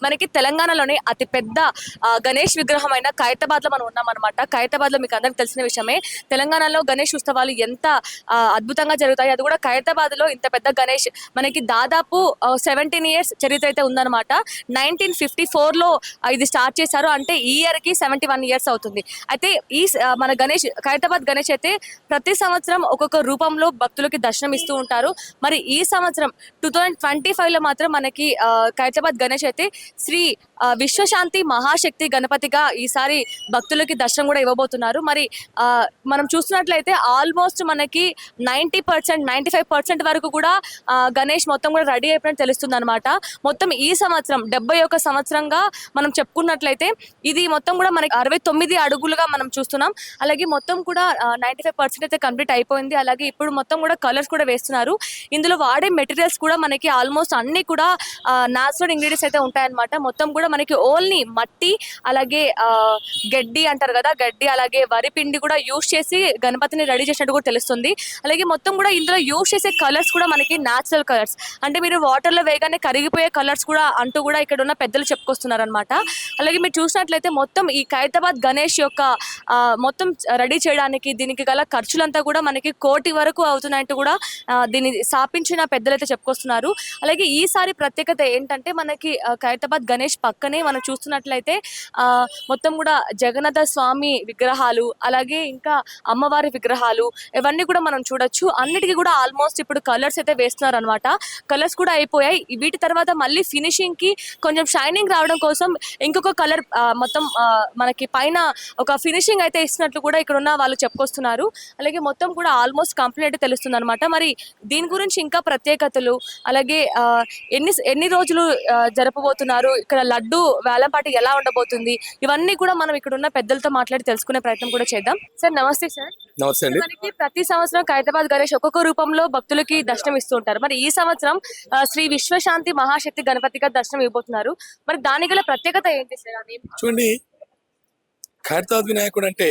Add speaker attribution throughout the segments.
Speaker 1: మనకి తెలంగాణలోని అతి పెద్ద గణేష్ విగ్రహమైన ఖైరతాబాద్ లో మనం ఉన్నాం అనమాట. ఖైరతాబాద్ లో మీకు అందరికి తెలిసిన విషయమే. తెలంగాణలో గణేష్ ఉత్సవాలు ఎంత అద్భుతంగా జరుగుతాయి. అది కూడా ఖైరతాబాద్ లో ఇంత పెద్ద గణేష్ మనకి దాదాపు 17 years చరిత్ర అయితే ఉందన్నమాట. 1954లో ఇది స్టార్ట్ చేశారు. అంటే ఈ ఇయర్ కి 71 years అవుతుంది. అయితే ఈ మన గణేష్ ఖైరతాబాద్ గణేష్ అయితే ప్రతి సంవత్సరం ఒక్కొక్క రూపంలో భక్తులకి దర్శనం ఇస్తూ ఉంటారు. మరి ఈ సంవత్సరం 2025లో మాత్రం మనకి ఖైరతాబాద్ గణేష్ అయితే శ్రీ విశ్వశాంతి మహాశక్తి గణపతిగా ఈసారి భక్తులకి దర్శనం కూడా ఇవ్వబోతున్నారు. మరి మనం చూస్తున్నట్లయితే ఆల్మోస్ట్ మనకి 90% 95% వరకు కూడా గణేష్ మొత్తం కూడా రెడీ అయిపోయినట్టు తెలుస్తుంది అనమాట. మొత్తం ఈ సంవత్సరం 71 సంవత్సరంగా మనం చెప్పుకున్నట్లయితే ఇది మొత్తం కూడా మనకి 69 అడుగులుగా మనం చూస్తున్నాం. అలాగే మొత్తం కూడా 95% అయితే కంప్లీట్ అయిపోయింది. అలాగే ఇప్పుడు మొత్తం కూడా కలర్స్ కూడా వేస్తున్నారు. ఇందులో వాడే మెటీరియల్స్ కూడా మనకి ఆల్మోస్ట్ అన్ని కూడా న్యాచురల్ ఇంగ్రీడియంట్స్ అయితే ఉంటాయన్నమాట. మొత్తం కూడా మనకి ఓన్లీ మట్టి, అలాగే గడ్డి అంటారు కదా, గడ్డి అలాగే వరి పిండి కూడా యూజ్ చేసి గణపతిని రెడీ చేసినట్టు కూడా తెలుస్తుంది. అలాగే మొత్తం కూడా ఇందులో యూజ్ చేసే కలర్స్ కూడా మనకి న్యాచురల్ కలర్స్, అంటే మీరు వాటర్లో వేయగానే కరిగిపోయే కలర్స్ కూడా అంటూ కూడా ఇక్కడ ఉన్న పెద్దలు చెప్పుకొస్తున్నారు అనమాట. అలాగే మీరు చూసినట్లయితే మొత్తం ఈ ఖైరతాబాద్ గణేష్ యొక్క మొత్తం రెడీ చేయడానికి దీనికి గల ఖర్చులంతా కూడా మనకి 1 కోటి వరకు అవుతున్నాయంటూ కూడా దీన్ని స్థాపించిన పెద్దలైతే చెప్పుకొస్తున్నారు. అలాగే ఈసారి ప్రత్యేకత ఏంటంటే మనకి ఖైరతాబాద్ గణేష్ పక్కనే మనం చూస్తున్నట్లయితే మొత్తం కూడా జగన్నాథ స్వామి విగ్రహాలు, అలాగే ఇంకా అమ్మవారి విగ్రహాలు, ఇవన్నీ కూడా మనం చూడొచ్చు. అన్నిటికీ కూడా ఆల్మోస్ట్ ఇప్పుడు కలర్స్ అయితే వేస్తున్నారు అనమాట. కలర్స్ కూడా అయిపోయాయి. వీటి తర్వాత మళ్ళీ ఫినిషింగ్ కి కొంచెం షైనింగ్ రావడం కోసం ఇంకొక కలర్ మొత్తం మనకి పైన ఒక ఫినిషింగ్ అయితే ఇస్తున్నట్లు కూడా ఇక్కడ ఉన్న వాళ్ళు చెప్పుకొస్తున్నారు. అలాగే మొత్తం కూడా ఆల్మోస్ట్ కంప్లీట్ అయితే తెలుస్తుంది అనమాట. మరి దీని గురించి ఇంకా ప్రత్యేకతలు, అలాగే ఎన్ని రోజులు జరపబోతున్నారు, ఇక్కడ లడ్డు వేలంపాటి ఎలా ఉండబోతుంది, ఇవన్నీ కూడా మనం ఇక్కడ ఉన్న పెద్దలతో మాట్లాడి తెలుసుకునే ప్రయత్నం కూడా చేద్దాం. సార్ నమస్తే. సార్
Speaker 2: నమస్తే అండి.
Speaker 1: మనకి ప్రతి సంవత్సరం ఖైరతాబాద్ గణేష్ ఒక్కొక్క రూపంలో భక్తులకి దర్శనం ఇస్తూ ఉంటారు. మరి ఈ సంవత్సరం శ్రీ విశ్వశాంతి మహాశక్తి గణపతిగా దర్శనం ఇవ్వబోతున్నారు. మరి దాని గల ప్రత్యేకత ఏంటి సార్? అది
Speaker 2: చూడండి, ఖైరతాబాద్ వినాయకుడు అంటే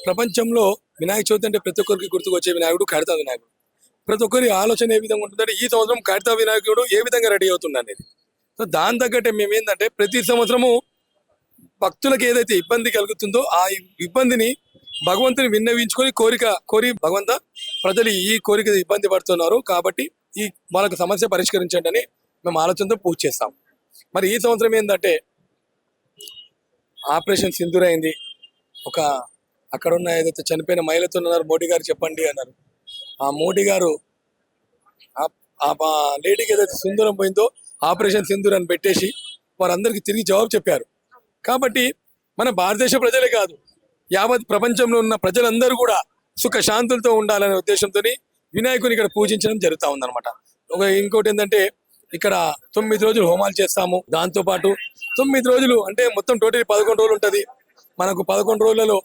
Speaker 2: ప్రపంచంలో వినాయక చవితి అంటే ప్రతి ఒక్కరికి గుర్తుకొచ్చే వినాయకుడు ఖైరతాబాద్ వినాయకుడు. ప్రతి ఒక్కరి ఆలోచన ఏ విధంగా ఉంటుందంటే ఈ సంవత్సరం ఖైరతాబాద్ వినాయకుడు ఏ విధంగా రెడీ అవుతుంది అనేది. సో దాని తగ్గట్టే మేము ఏంటంటే ప్రతి సంవత్సరము భక్తులకు ఏదైతే ఇబ్బంది కలుగుతుందో ఆ ఇబ్బందిని భగవంతుని విన్నవించుకొని కోరి భగవంత ప్రజలు ఈ కోరిక ఇబ్బంది పడుతున్నారు కాబట్టి ఈ వాళ్ళకు సమస్య పరిష్కరించండి అని మేము ఆలోచనతో పూజ చేస్తాం. మరి ఈ సంవత్సరం ఏంటంటే ఆపరేషన్ సింధూర్ అయింది. ఒక అక్కడ ఉన్న ఏదైతే చనిపోయిన మహిళతో ఉన్నారు, మోడీ గారు చెప్పండి అన్నారు. ఆ మోడీ గారు ఆ లేడీకి ఏదైతే సింధూరం పోయిందో ఆపరేషన్ సింధూర్ అని పెట్టేసి వారందరికీ తిరిగి జవాబు చెప్పారు. కాబట్టి మన భారతదేశ ప్రజలే కాదు, యావత్ ప్రపంచంలో ఉన్న ప్రజలందరూ కూడా సుఖ శాంతులతో ఉండాలనే ఉద్దేశంతో వినాయకుని ఇక్కడ పూజించడం జరుగుతూ ఉందన్నమాట. ఇంకోటి ఏంటంటే ఇక్కడ 9 రోజులు హోమాలు చేస్తాము. దాంతో పాటు 9 రోజులు అంటే మొత్తం టోటల్ 11 రోజులు ఉంటది. మనకు 11 రోజులలో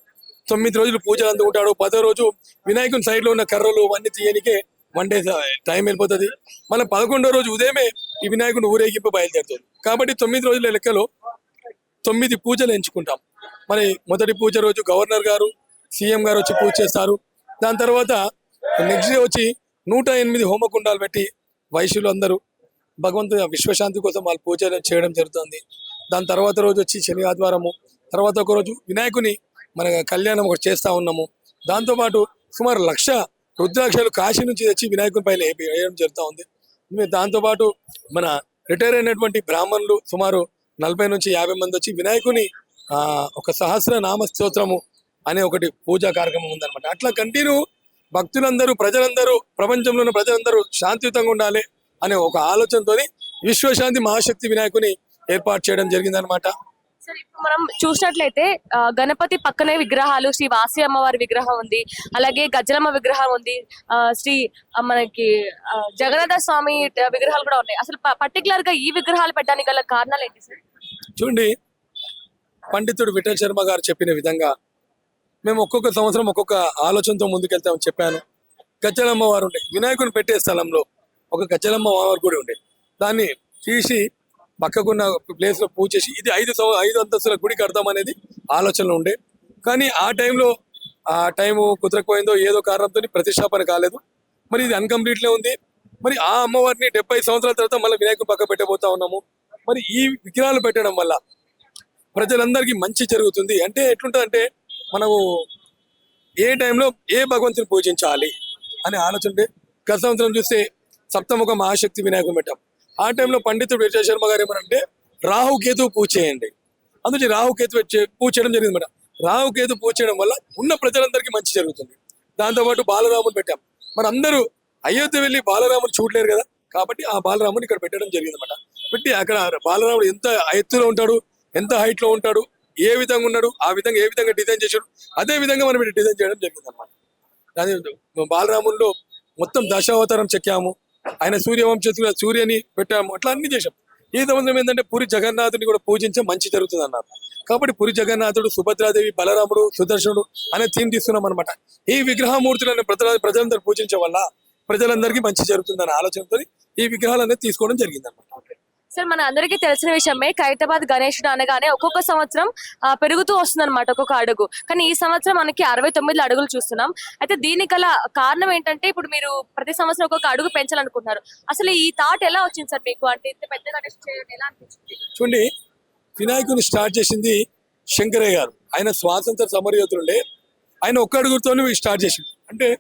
Speaker 2: 9 రోజులు పూజలు అందుకుంటాడు. 10వ రోజు వినాయకుని సైడ్ లో ఉన్న కర్రలు అన్ని తీయనికే 1 day టైం వెళ్ళిపోతుంది. మన 11వ రోజు ఉదయమే ఈ వినాయకుని ఊరేగింపు బయలుదేరుతుంది. కాబట్టి 9 రోజుల లెక్కలో 9 పూజలు ఎంచుకుంటాం. మరి మొదటి పూజ రోజు గవర్నర్ గారు, సీఎం గారు వచ్చి పూజ చేస్తారు. దాని తర్వాత నెక్స్ట్ డే వచ్చి 108 హోమకుండాలు పెట్టి వైశ్యులు అందరూ భగవంతుని విశ్వశాంతి కోసం వాళ్ళు పూజలు చేయడం జరుగుతుంది. దాని తర్వాత రోజు వచ్చి శని ఆదివారము, తర్వాత ఒక రోజు వినాయకుని మన కళ్యాణం ఒకటి చేస్తా ఉన్నాము. దాంతోపాటు సుమారు 1,00,000 రుద్రాక్షలు కాశీ నుంచి తెచ్చి వినాయకుని పైన వేయడం జరుగుతూ ఉంది. దాంతోపాటు మన రిటైర్ అయినటువంటి బ్రాహ్మణులు సుమారు 40 నుంచి 50 మంది వచ్చి వినాయకుని ఒక సహస్ర నామ స్తోత్రము అనే ఒకటి పూజా కార్యక్రమం ఉందన్నమాట. అట్లా కంటిన్యూ భక్తులందరూ, ప్రజలందరూ, ప్రపంచంలో ఉన్న ప్రజలందరూ శాంతియుతంగా ఉండాలి అనే ఒక ఆలోచనతో విశ్వశాంతి మహాశక్తి వినాయకుని ఏర్పాటు చేయడం జరిగిందనమాట.
Speaker 1: సరే, ఇప్పుడు మనం చూసినట్లయితే గణపతి పక్కనే విగ్రహాలు, శ్రీ వాసి అమ్మవారి విగ్రహం ఉంది, అలాగే గజ్జలమ్మ విగ్రహం ఉంది, శ్రీ మనకి జగన్నాథ స్వామి విగ్రహాలు కూడా ఉన్నాయి. అసలు పర్టికులర్ గా ఈ విగ్రహాలు పెట్టడానికి గల కారణాలు ఏంటి సార్?
Speaker 2: చూడండి, పండితుడు విఠల్ శర్మ గారు చెప్పిన విధంగా మేము ఒక్కొక్క సంవత్సరం ఒక్కొక్క ఆలోచనతో ముందుకెళ్తామని చెప్పాను. గజ్జలమ్మ వారు ఉండే వినాయకుని పెట్టే స్థలంలో ఒక గజ్జలమ్మ వారు కూడా ఉండే, దాన్ని తీసి పక్కకున్న ప్లేస్ లో పూజ చేసి ఇది 5 అంతస్తుల గుడి కడతాం అనేది ఆలోచనలో ఉండే. కానీ ఆ టైము కుదరకపోయిందో ఏదో కారణంతో ప్రతిష్టాపన కాలేదు. మరి ఇది అన్కంప్లీట్ లో ఉంది. మరి ఆ అమ్మవారిని 70 సంవత్సరాల తర్వాత మళ్ళీ వినాయకుని పక్క పెట్టబోతా ఉన్నాము. మరి ఈ విగ్రహాలు పెట్టడం వల్ల ప్రజలందరికీ మంచి జరుగుతుంది. అంటే ఎట్లుంటుంది అంటే మనము ఏ టైంలో ఏ భగవంతుని పూజించాలి అనే ఆలోచన ఉంటే గత సంవత్సరం చూస్తే సప్తముఖ మహాశక్తి వినాయకుని పెట్టాం. ఆ టైంలో పండితుడు విజయ శర్మ గారు ఏమనంటే రాహుకేతు పూజ చేయండి, అందుకే రాహుకేతు పూజ చేయడం జరిగింది మేడం. రాహుకేతు పూజ చేయడం వల్ల ఉన్న ప్రజలందరికీ మంచి జరుగుతుంది. దాంతోపాటు బాలరాముని పెట్టాం. మరి అందరూ అయోధ్య వెళ్ళి బాలరాముని చూడలేరు కదా, కాబట్టి ఆ బాలరాముని ఇక్కడ పెట్టడం జరిగింది అనమాట. పెట్టి అక్కడ బాలరాముడు ఎంత ఎత్తులో ఉంటాడు, ఎంత హైట్ లో ఉంటాడు, ఏ విధంగా ఉన్నాడు, ఆ విధంగా ఏ విధంగా డిజైన్ చేశాడు, అదే విధంగా మనం ఇక్కడ డిజైన్ చేయడం జరిగింది అనమాట. దాని బాలరాముల్లో మొత్తం దశావతారం చెక్కాము, ఆయన సూర్యవంశస్థుల సూర్యని పెట్టాము, అట్లా అన్ని చేశాం. ఈ సంవత్సరం ఏంటంటే పూరి జగన్నాథుని కూడా పూజించే మంచి జరుగుతుంది అన్నారు. కాబట్టి పూరి జగన్నాథుడు, సుభద్రాదేవి, బలరాముడు, సుదర్శనుడు అనే థీమ్ తీసుకున్నాం అనమాట. ఈ విగ్రహమూర్తులను ప్రజలందరూ పూజించే వల్ల ప్రజలందరికీ మంచి జరుగుతుందనే ఆలోచనతో ఈ విగ్రహాలు అనేది తీసుకోవడం జరిగింది అనమాట.
Speaker 1: సార్, మన అందరికీ తెలిసిన విషయమే ఖైరతాబాద్ గణేశుడు అనగానే ఒక్కొక్క సంవత్సరం పెరుగుతూ వస్తుంది అనమాట, ఒక్కొక్క అడుగు. కానీ ఈ సంవత్సరం మనకి 69 అడుగులు చూస్తున్నాం. అయితే దీనికి గల కారణం ఏంటంటే ఇప్పుడు మీరు ప్రతి సంవత్సరం ఒక్కొక్క అడుగు పెంచాలనుకుంటున్నారు. అసలు ఈ థాట్ ఎలా వచ్చింది సార్ మీకు? అంటే ఇంత పెద్ద గణేశుడు చేయడం ఎలా అనిపించింది?
Speaker 2: చూడండి, వినాయకుని స్టార్ట్ చేసింది శంకరయ్య గారు. ఆయన స్వాతంత్ర సమరయోధులుండే, ఆయన ఒక్క అడుగుతో స్టార్ట్ చేసింది. అంటే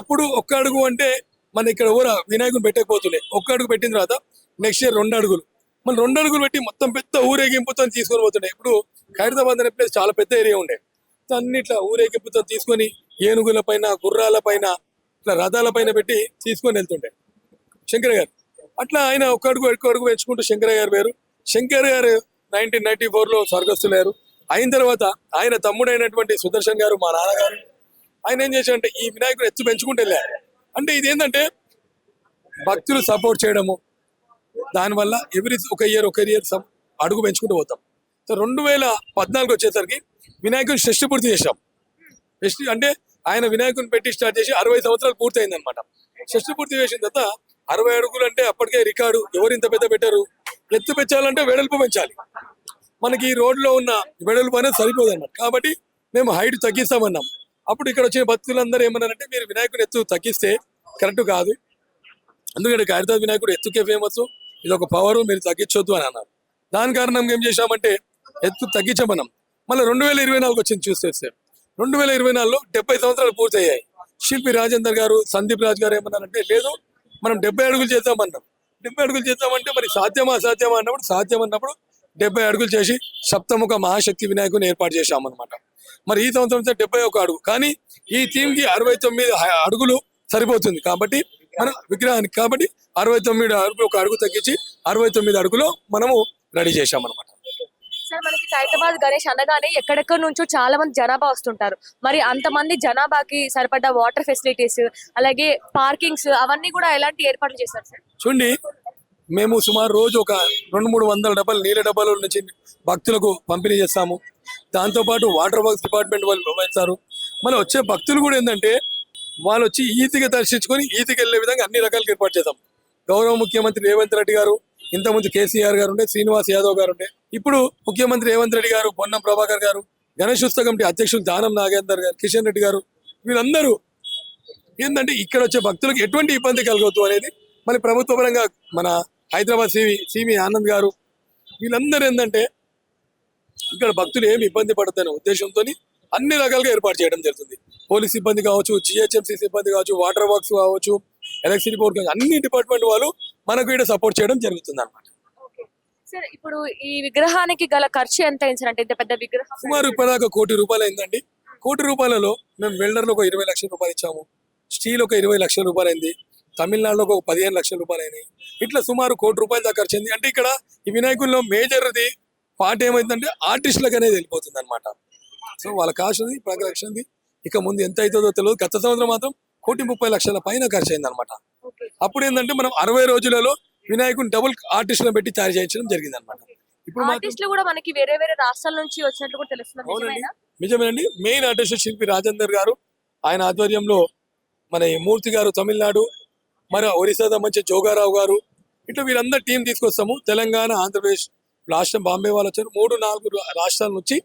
Speaker 2: అప్పుడు ఒక్క అడుగు అంటే మన ఇక్కడ ఎవరు వినాయకుని పెట్టకపోతుండే. ఒక్క అడుగు పెట్టిన తర్వాత నెక్స్ట్ ఇయర్ 2 అడుగులు, మన 2 అడుగులు పెట్టి మొత్తం పెద్ద ఊరేగింపుతో తీసుకొని పోతుండే. ఇప్పుడు ఖైరతాబాద్ అనే ప్లేస్ చాలా పెద్ద ఏరియా ఉండే, అన్నిట్లా ఊరేగింపుతో తీసుకొని ఏనుగుల పైన, గుర్రాల పైన, ఇట్లా రథాల పైన పెట్టి తీసుకొని వెళ్తుండే శంకర్ గారు. అట్లా ఆయన ఒక్క అడుగు పెంచుకుంటూ శంకరయ్య గారు పేరు. శంకర్ గారు 1994లో స్వర్గస్థులయ్యారు. అయిన తర్వాత ఆయన తమ్ముడైనటువంటి సుదర్శన్ గారు, మా నాన్నగారు, ఆయన ఏం చేశారంటే ఈ వినాయకుడు ఎత్తు పెంచుకుంటూ వెళ్ళారు. అంటే ఇది ఏంటంటే భక్తులు సపోర్ట్ చేయడము, దానివల్ల ఒక ఇయర్ అడుగు పెంచుకుంటూ పోతాం. సో 2014 వచ్చేసరికి వినాయకుని షష్ఠి పూర్తి చేశాం. అంటే ఆయన వినాయకుని పెట్టి స్టార్ట్ చేసి 60 సంవత్సరాలు పూర్తయింది అనమాట. షష్ఠి పూర్తి చేసిన తర్వాత 60 అడుగులు అంటే అప్పటికే రికార్డు. ఎవరు ఇంత పెద్ద పెట్టారు? ఎత్తు పెంచాలంటే వెడల్పు పెంచాలి. మనకి ఈ రోడ్లో ఉన్న వెడల్పు అనేది సరిపోదు అన్నమాట. కాబట్టి మేము హైట్ తగ్గిస్తామన్నాం. అప్పుడు ఇక్కడ వచ్చిన భక్తులందరూ ఏమన్నారంటే మీరు వినాయకుని ఎత్తు తగ్గిస్తే కరెక్ట్ కాదు, ఎందుకంటే ఖైరతాబాద్ వినాయకుడు ఎత్తుకే ఫేమస్, ఇది ఒక పవర్, మీరు తగ్గించొద్దు అని అన్నారు. దాని కారణంగా ఏం చేశామంటే ఎత్తు తగ్గించమన్నాం. మళ్ళీ 2024 వచ్చింది చూస్తే 2024లో 70 సంవత్సరాలు పూర్తయ్యాయి. శిల్పి రాజేందర్ గారు, సందీప్ రాజ్ గారు ఏమన్నారంటే లేదు మనం 70 అడుగులు చేద్దామన్నాం. 70 అడుగులు చేద్దామంటే మరి అసాధ్యమా అన్నప్పుడు సాధ్యం అన్నప్పుడు 70 అడుగులు చేసి సప్తముఖ మహాశక్తి వినాయకుని ఏర్పాటు చేశామన్నమాట. మరి ఈ సంవత్సరం 71 అడుగు, కానీ ఈ థీమ్ కి 69 అడుగులు సరిపోతుంది. కాబట్టి మన విగ్రహానికి 69 అడుగులు, ఒక అడుగు తగ్గించి 69 అడుగులో మనము రెడీ చేశామన్నమాట.
Speaker 1: సార్, మనకి ఖైరతాబాద్ గణేష్ అనగానే ఎక్కడెక్కడి నుంచో చాలా మంది జనాభా వస్తుంటారు. మరి అంతమంది జనాభాకి సరిపడ్డ వాటర్ ఫెసిలిటీస్, అలాగే పార్కింగ్స్, అవన్నీ కూడా ఎలాంటి ఏర్పాట్లు చేశారు సార్?
Speaker 2: చూడండి, మేము సుమారు రోజు ఒక 200-300 డబ్బాలు నీళ్ళ డబ్బాల నుంచి భక్తులకు పంపిణీ చేస్తాము. దాంతోపాటు వాటర్ వర్క్స్ డిపార్ట్మెంట్ వాళ్ళు వేస్తారు. మళ్ళీ వచ్చే భక్తులు కూడా ఏంటంటే వాళ్ళు వచ్చి ఈతిగా దర్శించుకొని ఈతికి వెళ్ళే విధంగా అన్ని రకాలుగా ఏర్పాటు చేద్దాం. గౌరవ ముఖ్యమంత్రి రేవంత్ రెడ్డి గారు, ఇంతకుముందు కేసీఆర్ గారు ఉండే, శ్రీనివాస్ యాదవ్ గారు ఉండే, ఇప్పుడు ముఖ్యమంత్రి రేవంత్ రెడ్డి గారు, పొన్నం ప్రభాకర్ గారు, గణేష్ ఉత్సవ కమిటీ అధ్యక్షులు దానం నాగేందర్ గారు, కిషన్ రెడ్డి గారు, వీళ్ళందరూ ఏంటంటే ఇక్కడ వచ్చే భక్తులకు ఎటువంటి ఇబ్బంది కలగవద్దు అనేది మన ప్రభుత్వ పరంగా మన హైదరాబాద్ సివి ఆనంద్ గారు, వీళ్ళందరూ ఏంటంటే ఇక్కడ భక్తులు ఏమి ఇబ్బంది పడద్దనే ఉద్దేశంతో అన్ని రకాలుగా ఏర్పాటు చేయడం జరుగుతుంది. పోలీస్ సిబ్బంది కావచ్చు, జిహెచ్ఎంసీ సిబ్బంది కావచ్చు, వాటర్ వర్క్స్ కావచ్చు, ఎలక్ట్రిసిటీ బోర్డు కావచ్చు, అన్ని డిపార్ట్మెంట్ వాళ్ళు మనకు ఇక్కడ సపోర్ట్ చేయడం జరుగుతుంది అనమాట.
Speaker 1: సార్, ఇప్పుడు ఈ విగ్రహానికి గల ఖర్చు ఎంత అయింది సార్? అంటే ఇంత పెద్ద విగ్రహం
Speaker 2: సుమారు ఇప్పటిదాకా ₹1,00,00,000 అయిందండి. ₹1,00,00,000 మేము వెల్డర్లు ఒక 20 లక్షల రూపాయలు ఇచ్చాము, స్టీల్ ఒక 20 లక్షల రూపాయలు అయింది, తమిళనాడులో ఒక 15 లక్షల రూపాయలు అయినాయి. ఇట్లా సుమారు ₹1,00,00,000 దాకా ఖర్చు అయింది. అంటే ఇక్కడ ఈ వినాయకుల్లో మేజర్ది పార్ట్ ఏమైందంటే ఆర్టిస్టులకు అనేది వెళ్ళిపోతుంది అనమాట. సో వాళ్ళ కాస్ట్ ఉంది, ప్రకరక్షణది ఇక ముందు ఎంత అవుతుందో తెలియదు. గత సంవత్సరం మాత్రం 1,30,00,000 పైన ఖర్చు అయింది అనమాట. అప్పుడు ఏంటంటే మనం 60 రోజులలో వినాయకుని డబుల్ ఆర్టిస్టులను పెట్టి తయారు చేయించడం జరిగింది అనమాట. ఇప్పుడు
Speaker 1: ఆర్టిస్టులు కూడా మనకి వేరే వేరే రాష్ట్రాల నుంచి వచ్చినట్లు కూడా తెలుస్తుంది.
Speaker 2: అవునండి, నిజమేనండి. మెయిన్ ఆర్టిస్ట్ శిల్పి రాజేందర్ గారు, ఆయన ఆధ్వర్యంలో మన ఈ మూర్తి గారు తమిళనాడు, మరి ఒరిస్సా మంచి జోగారావు గారు, ఇట్లా వీరందరూ టీం తీసుకొస్తాము. తెలంగాణ, ఆంధ్రప్రదేశ్, రాష్ట్రం బాంబే వాళ్ళు వచ్చారు. 3-4 రాష్ట్రాల నుంచి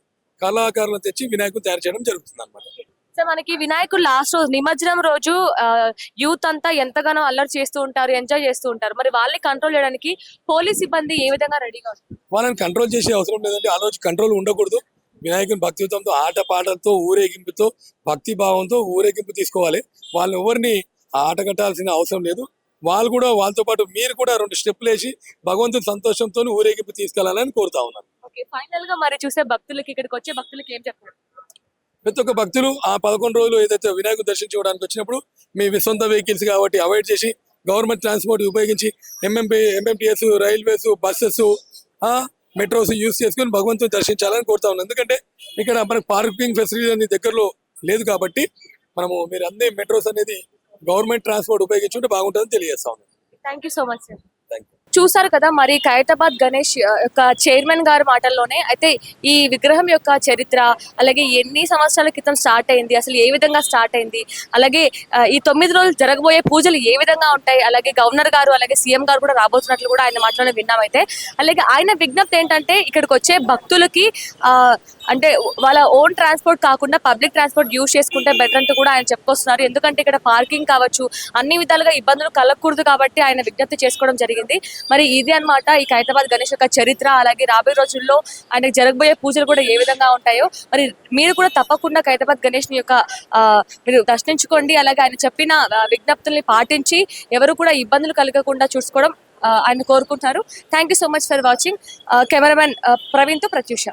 Speaker 2: కళాకారులను తెచ్చి వినాయకుని తయారు చేయడం జరుగుతుంది అనమాట.
Speaker 1: సో మనకి వినాయకుడు లాస్ట్ రోజు నిమజ్జనం రోజు యూత్ అంతా ఎంతగానో అల్లరి చేస్తూ ఉంటారు, ఎంజాయ్ చేస్తూ ఉంటారు. మరి వాళ్ళని కంట్రోల్ చేయడానికి పోలీస్ సిబ్బంది ఏ విధంగా రెడీగా ఉన్నారు?
Speaker 2: వాళ్ళని కంట్రోల్ చేసే అవసరం లేదండి. ఆ రోజు కంట్రోల్ ఉండకూడదు. వినాయకుని భక్తియుతంతో, ఆట పాటలతో, ఊరేగింపుతో, భక్తి భావంతో ఊరేగింపు తీసుకోవాలి. వాళ్ళని ఎవరిని ఆట కట్టాల్సిన అవసరం లేదు. వాళ్ళు కూడా వాళ్ళతో పాటు మీరు కూడా 2 స్టెప్పులు వేసి భగవంతుని సంతోషంతో ఊరేగింపు తీసుకెళ్లాలని కోరుతా ఉన్నాను.
Speaker 1: ఓకే, ఫైనల్ గా మరి చూసే భక్తులకి, ఇక్కడికి వచ్చే భక్తులకి ఏం చెప్తారు?
Speaker 2: ప్రతి ఒక్క భక్తులు ఆ 11 రోజులు ఏదైతే వినాయకుడు దర్శించుకోవడానికి వచ్చినప్పుడు మీ సొంత వెహికల్స్ కాబట్టి అవాయిడ్ చేసి గవర్నమెంట్ ట్రాన్స్పోర్ట్ ఉపయోగించి MMTS, railways, buses, metros use చేసుకుని భగవంతుని దర్శించాలని కోరుతా ఉన్నాను. ఎందుకంటే ఇక్కడ మనకు పార్కింగ్ ఫెసిలిటీ అనేది దగ్గరలో లేదు కాబట్టి మీరు అన్ని మెట్రోస్ అనేది గవర్నమెంట్ ట్రాన్స్పోర్ట్ ఉపయోగించుంటే బాగుంటుందని తెలియజేస్తా ఉన్నాను.
Speaker 1: Thank you so much sir.
Speaker 2: Thank you.
Speaker 1: చూసారు కదా మరి ఖైరతాబాద్ గణేష్ యొక్క చైర్మన్ గారి మాటల్లోనే అయితే ఈ విగ్రహం యొక్క చరిత్ర, అలాగే ఎన్ని సంవత్సరాల క్రితం స్టార్ట్ అయింది, అసలు ఏ విధంగా స్టార్ట్ అయింది, అలాగే ఈ 9 రోజులు జరగబోయే పూజలు ఏ విధంగా ఉంటాయి, అలాగే గవర్నర్ గారు అలాగే సీఎం గారు కూడా రాబోతున్నట్లు కూడా ఆయన మాటలోనే విన్నామైతే. అలాగే ఆయన విజ్ఞప్తి ఏంటంటే ఇక్కడికి వచ్చే భక్తులకి అంటే వాళ్ళ ఓన్ ట్రాన్స్పోర్ట్ కాకుండా పబ్లిక్ ట్రాన్స్పోర్ట్ యూజ్ చేసుకుంటే బెటర్ అంటూ కూడా ఆయన చెప్పుకొస్తున్నారు. ఎందుకంటే ఇక్కడ పార్కింగ్ కావచ్చు, అన్ని విధాలుగా ఇబ్బందులు కలగకూడదు కాబట్టి ఆయన విజ్ఞప్తి చేసుకోవడం జరిగింది. మరి ఇది అన్నమాట ఈ ఖైరతాబాద్ గణేష్ యొక్క చరిత్ర. అలాగే రాబోయే రోజుల్లో ఆయనకు జరగబోయే పూజలు కూడా ఏ విధంగా ఉంటాయో మరి మీరు కూడా తప్పకుండా ఖైరతాబాద్ గణేష్ యొక్క మీరు దర్శించుకోండి. అలాగే ఆయన చెప్పిన విజ్ఞప్తుల్ని పాటించి ఎవరు కూడా ఇబ్బందులు కలగకుండా చూసుకోవడం ఆయన కోరుకుంటున్నారు. Thank you so much for watching. Cameraman Praveen తో ప్రత్యూష.